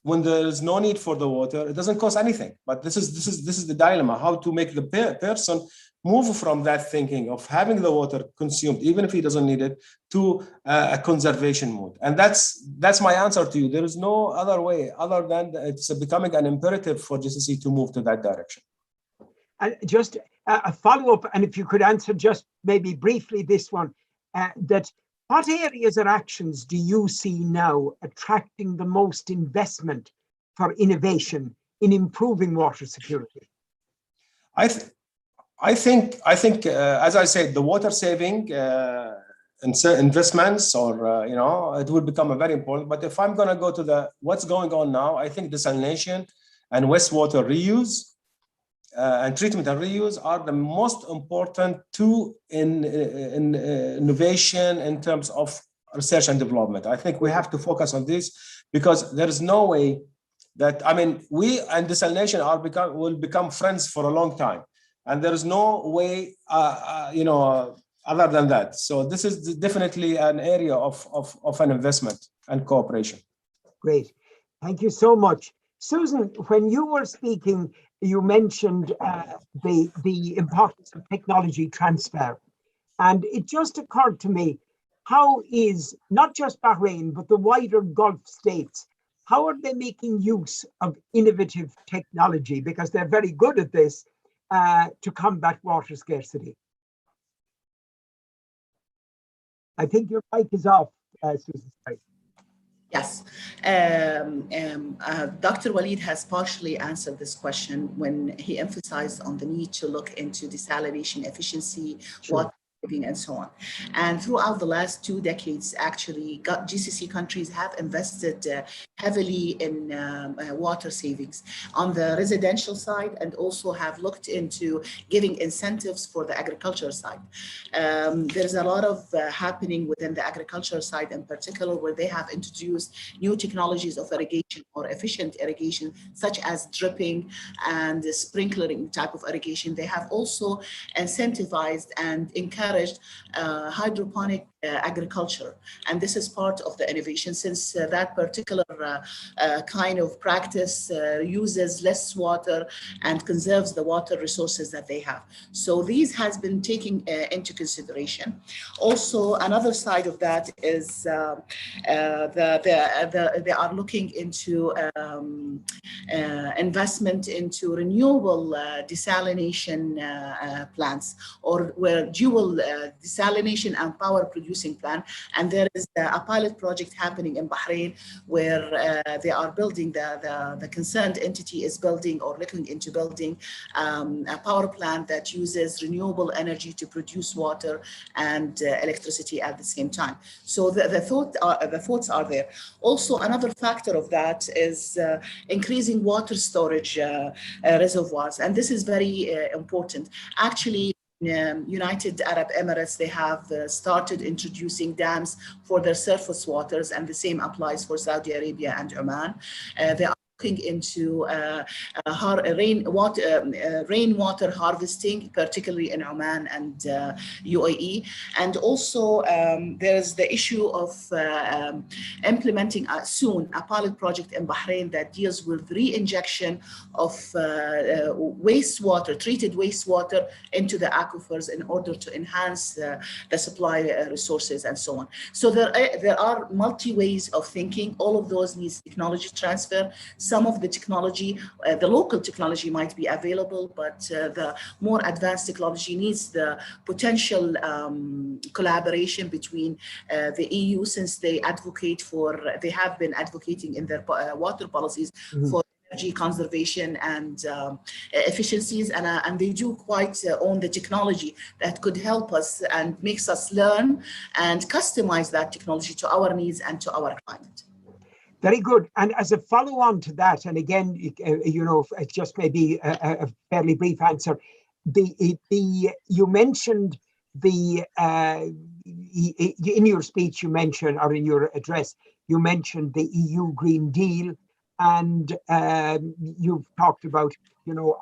when there is no need for the water, it doesn't cost anything. But this is the dilemma: how to make the person move from that thinking of having the water consumed, even if he doesn't need it, to a conservation mode. And that's my answer to you. There is no other way other than it's becoming an imperative for GCC to move to that direction. And just a follow-up, and if you could answer just maybe briefly this one, that what areas or actions do you see now attracting the most investment for innovation in improving water security? I think, as I said, the water saving investments, or it will become very important. But if I'm going to go to what's going on now, I think desalination and wastewater reuse and treatment and reuse are the most important two in innovation in terms of research and development. I think we have to focus on this, because there is no way that, we and desalination will become friends for a long time. And there is no way, other than that. So this is definitely an area of an investment and cooperation. Great. Thank you so much. Susan, when you were speaking, you mentioned the importance of technology transfer. And it just occurred to me, how is not just Bahrain, but the wider Gulf states, how are they making use of innovative technology? Because they're very good at this, to combat water scarcity. I think your mic is off, Susan. Yes, Dr. Walid has partially answered this question when he emphasized on the need to look into desalination efficiency, Sure. water and so on. And throughout the last 2 decades, actually, GCC countries have invested heavily in water savings on the residential side, and also have looked into giving incentives for the agriculture side. There's a lot of happening within the agriculture side in particular, where they have introduced new technologies of irrigation or efficient irrigation, such as dripping and sprinkling type of irrigation. They have also incentivized and encouraged hydroponic agriculture, and this is part of the innovation, since that particular kind of practice uses less water and conserves the water resources that they have. So these has been taken into consideration. Also, another side of that is they are looking into investment into renewable desalination plants, or where dual desalination and power producing plant. And there is a pilot project happening in Bahrain, where they are building, the concerned entity is building or looking into building a power plant that uses renewable energy to produce water and electricity at the same time. So the thoughts are there. Also, another factor of that is increasing water storage reservoirs, and this is very important. Actually, United Arab Emirates, they have started introducing dams for their surface waters, and the same applies for Saudi Arabia and Oman. They are looking into rainwater harvesting, particularly in Oman and UAE. And also there's the issue of implementing soon a pilot project in Bahrain that deals with re-injection of wastewater, treated wastewater into the aquifers in order to enhance the supply resources and so on. So there are multi ways of thinking. All of those needs technology transfer. Some of the technology, the local technology might be available, but the more advanced technology needs the potential collaboration between the EU, since they have been advocating in their water policies for energy conservation and efficiencies, and they do quite own the technology that could help us and makes us learn and customize that technology to our needs and to our climate. Very good. And as a follow-on to that, and again, it's just maybe a fairly brief answer. You mentioned in your speech, you mentioned, or in your address, you mentioned the EU Green Deal, and you've talked about,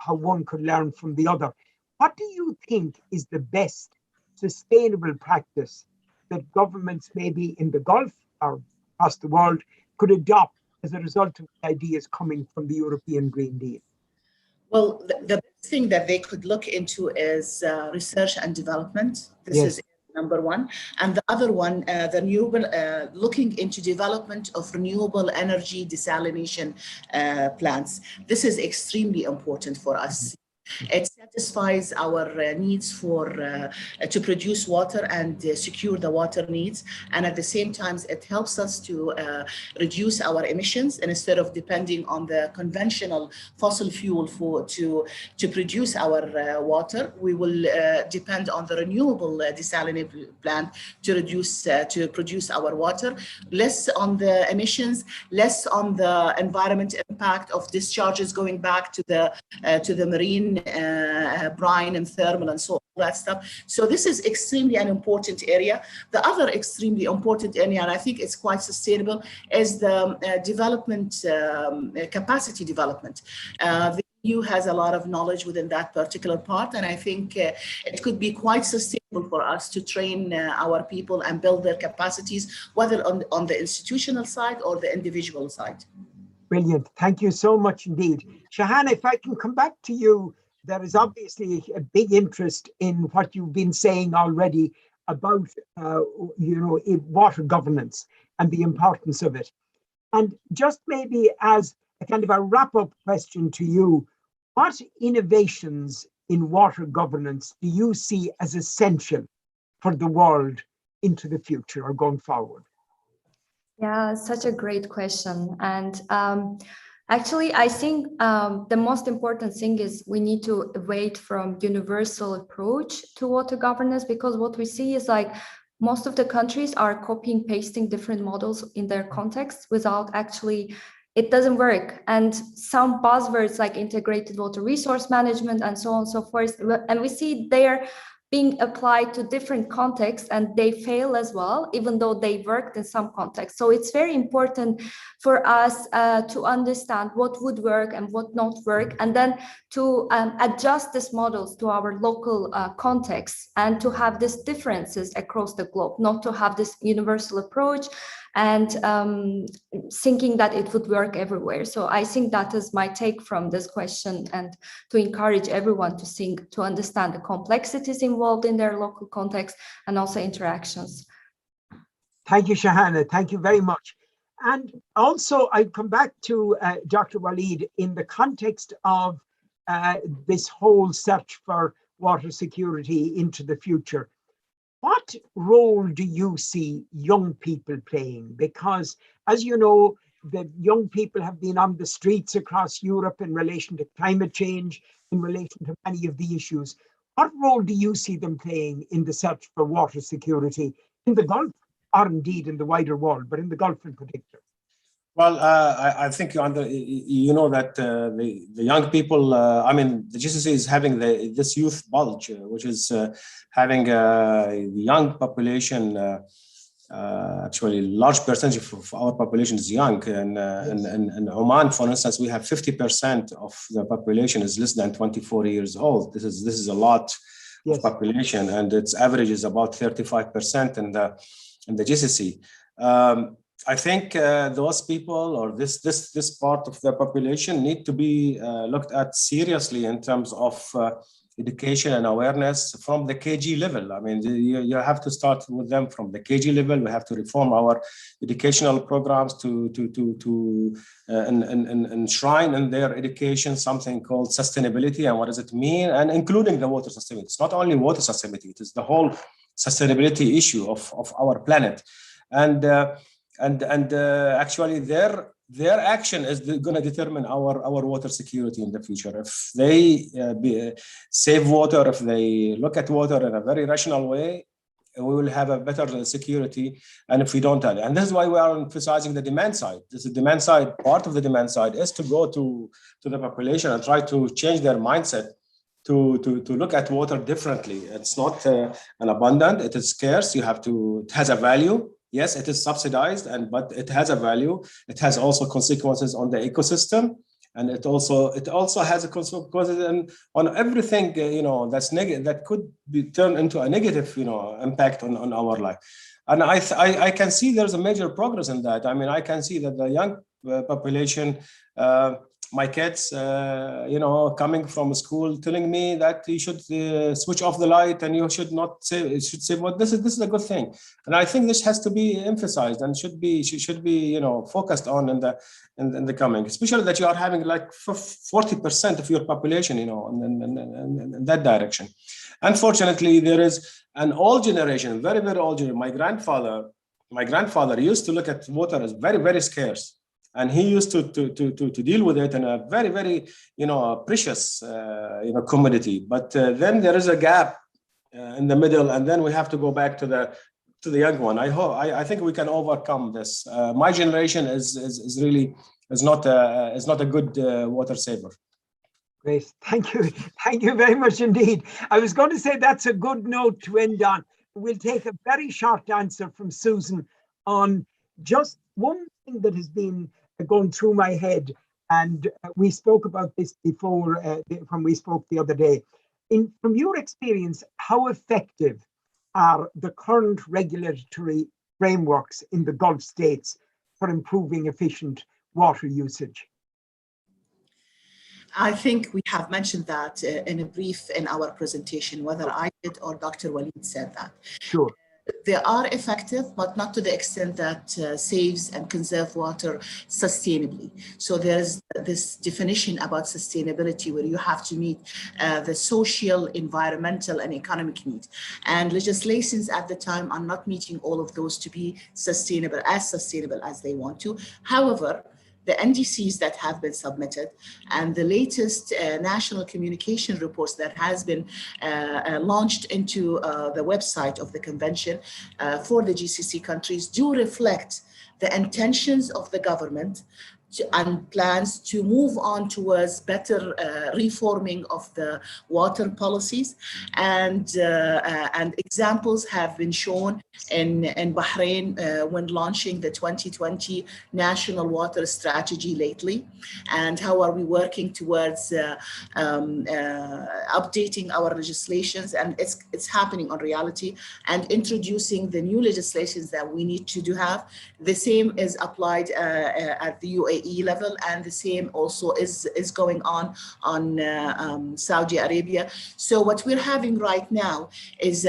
how one could learn from the other. What do you think is the best sustainable practice that governments, maybe in the Gulf or across the world, could adopt as a result of the ideas coming from the European Green Deal? Well, the best thing that they could look into is research and development. This is number one. And the other one, the renewable, looking into development of renewable energy desalination plants. This is extremely important for us. It satisfies our needs to produce water and secure the water needs, and at the same time it helps us to reduce our emissions, and instead of depending on the conventional fossil fuel to produce our water, we will depend on the renewable desalination plant to produce our water. Less on the emissions, less on the environment impact of discharges going back to the marine brine and thermal and so all that stuff. So this is extremely an important area. The other extremely important area, and I think it's quite sustainable, is the development, capacity development. The EU has a lot of knowledge within that particular part, and I think it could be quite sustainable for us to train our people and build their capacities, whether on the institutional side or the individual side. Brilliant. Thank you so much indeed. Shahana, if I can come back to you, there is obviously a big interest in what you've been saying already about, water governance and the importance of it. And just maybe as a kind of a wrap-up question to you, what innovations in water governance do you see as essential for the world into the future or going forward? Yeah, such a great question. And Actually, I think the most important thing is we need to wait from universal approach to water governance, because what we see is like most of the countries are copying, pasting different models in their context without actually, it doesn't work. And some buzzwords like integrated water resource management and so on and so forth, and we see they're being applied to different contexts and they fail as well, even though they worked in some contexts. So it's very important for us to understand what would work and what not work, and then to adjust these models to our local context and to have these differences across the globe, not to have this universal approach and thinking that it would work everywhere. So I think that is my take from this question, and to encourage everyone to think, to understand the complexities involved in their local context and also interactions. Thank you, Shahana. Thank you very much. And also, I'd come back to Dr. Walid in the context of this whole search for water security into the future. What role do you see young people playing? Because, as you know, the young people have been on the streets across Europe in relation to climate change, in relation to many of the issues. What role do you see them playing in the search for water security in the Gulf, or indeed in the wider world, but in the Gulf in particular? Well, I think you know that the young people, I mean, the GCC is having this youth bulge, which is having the young population. Actually, large percentage of our population is young, and in Oman, for instance, we have 50% of the population is less than 24 years old. This is a lot of population, and its average is about 35% in the GCC. I think those people, or this part of the population, need to be looked at seriously in terms of education and awareness from the KG level. I mean, you have to start with them from the KG level. We have to reform our educational programs to enshrine in their education something called sustainability and what does it mean, and including the water sustainability. It's not only water sustainability; it is the whole sustainability issue of our planet, and actually their action is going to determine our water security in the future. If they save water, if they look at water in a very rational way, we will have a better security. And if we don't have it, and this is why we are emphasizing the demand side. This is the demand side. Part of the demand side is to go to the population and try to change their mindset to look at water differently. It's not an abundant, it is scarce. It has a value. Yes, it is subsidized, but it has a value. It has also consequences on the ecosystem, and it also has a consequences on everything that's negative, that could be turned into a negative impact on our life. And I can see there's a major progress in that. I mean, I can see that the young population. My kids, coming from school, telling me that you should switch off the light and you should not say what this is a good thing, and I think this has to be emphasized and should be focused on in the coming, especially that you are having like 40% of your population, in that direction. Unfortunately, there is an old generation, very very old generation. My grandfather used to look at water as very very scarce. And he used to deal with it in a very, very, precious, commodity. But then there is a gap in the middle, and then we have to go back to the young one. I think we can overcome this. My generation is not a good water saver. Great, thank you very much indeed. I was going to say that's a good note to end on. We'll take a very short answer from Susan on just one thing that has been going through my head, and we spoke about this before when we spoke the other day. From your experience, how effective are the current regulatory frameworks in the Gulf states for improving efficient water usage? I think we have mentioned that in a brief in our presentation, whether I did or Dr. Walid said that. Sure. They are effective, but not to the extent that saves and conserve water sustainably. So there's this definition about sustainability where you have to meet the social, environmental, and economic needs. And legislations at the time are not meeting all of those to be sustainable as they want to. However, the NDCs that have been submitted, and the latest national communication reports that has been launched into the website of the convention for the GCC countries do reflect the intentions of the government and plans to move on towards better reforming of the water policies, and examples have been shown in Bahrain when launching the 2020 National Water Strategy lately, and how are we working towards updating our legislations, and it's happening on reality, and introducing the new legislations that we need to have. The same is applied at the UAE level, and the same also is going on Saudi Arabia. So what we're having right now is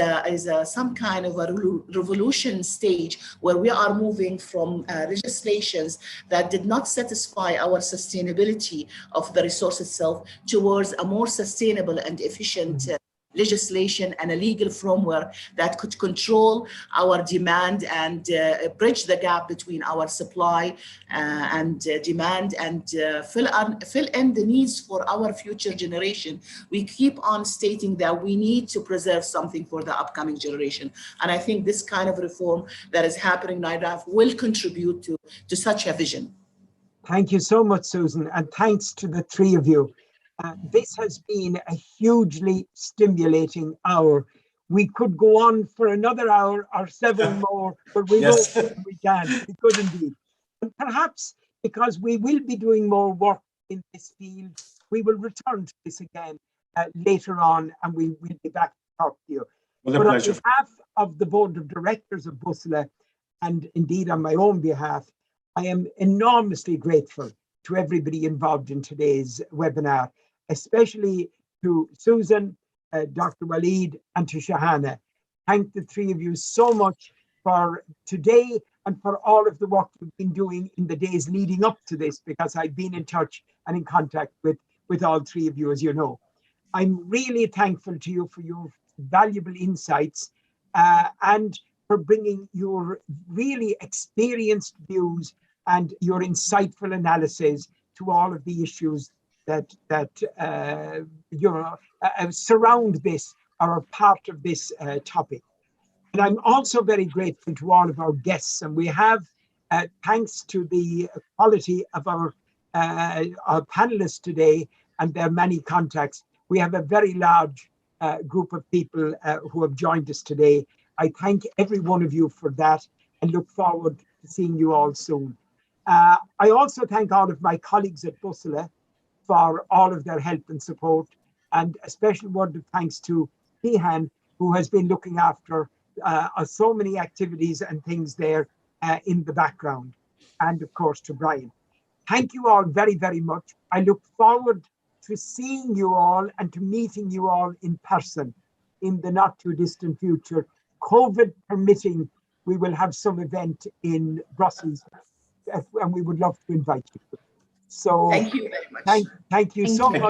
some kind of a revolution stage where we are moving from legislations that did not satisfy our sustainability of the resource itself towards a more sustainable and efficient legislation and a legal framework that could control our demand and bridge the gap between our supply and demand, and fill in the needs for our future generation. We keep on stating that we need to preserve something for the upcoming generation. And I think this kind of reform that is happening right now will contribute to such a vision. Thank you so much, Susan, and thanks to the three of you. This has been a hugely stimulating hour. We could go on for another hour or several more, but we won't. We can. We could indeed. And perhaps because we will be doing more work in this field, we will return to this again later on, and we will be back to talk to you. Well, but on pleasure. behalf of the Board of Directors of Bussola, and indeed on my own behalf, I am enormously grateful to everybody involved in today's webinar, especially to Susan, Dr. Walid, and to Shahana. Thank the three of you so much for today and for all of the work you've been doing in the days leading up to this, because I've been in touch and in contact with all three of you, as you know. I'm really thankful to you for your valuable insights and for bringing your really experienced views and your insightful analysis to all of the issues that surround this or are part of this topic. And I'm also very grateful to all of our guests, and we have, thanks to the quality of our panelists today and their many contacts, we have a very large group of people who have joined us today. I thank every one of you for that and look forward to seeing you all soon. I also thank all of my colleagues at Bussola for all of their help and support, and a special word of thanks to Pihan, who has been looking after so many activities and things there in the background, and of course to Brian. Thank you all very, very much. I look forward to seeing you all and to meeting you all in person in the not too distant future. COVID permitting, we will have some event in Brussels, and we would love to invite you. So thank you very much. Thank you so much.